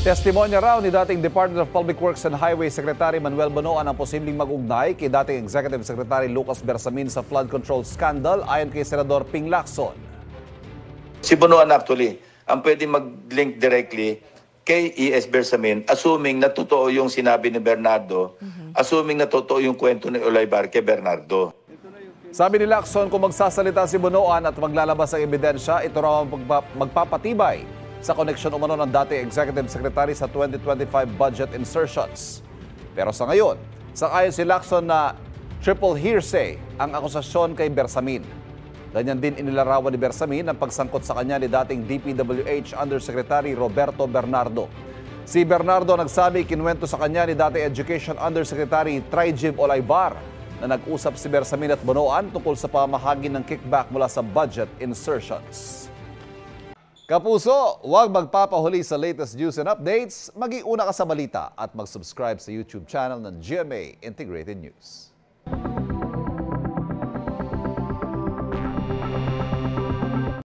Testimonya raw ni dating Department of Public Works and Highway Secretary Manuel Bonoan ang posibleng mag-ugnay kay dating Executive Secretary Lucas Bersamin sa flood control scandal ayon kay Senador Ping Lacson. Si Bonoan actually, ang pwede mag-link directly kay E.S. Bersamin, assuming na totoo yung sinabi ni Bernardo, assuming na totoo yung kwento ni Olaybar kay Bernardo. Sabi ni Lacson, kung magsasalita si Bonoan at maglalabas ang ebidensya, ito raw ang magpapatibay sa koneksyon umano ng dating Executive Secretary sa 2025 budget insertions. Pero sa ngayon, sangayon si Lacson na triple hearsay ang akusasyon kay Bersamin. Ganyan din inilarawan ni Bersamin ang pagsangkot sa kanya ni dating DPWH Undersecretary Roberto Bernardo. Si Bernardo nagsabi kinuwento sa kanya ni dating Education Undersecretary Trijib Olaybar na nag-usap si Bersamin at Bonoan tungkol sa pamahagi ng kickback mula sa budget insertions. Kapuso, huwag magpapahuli sa latest news and updates. Mag-iuna ka sa balita at mag-subscribe sa YouTube channel ng GMA Integrated News.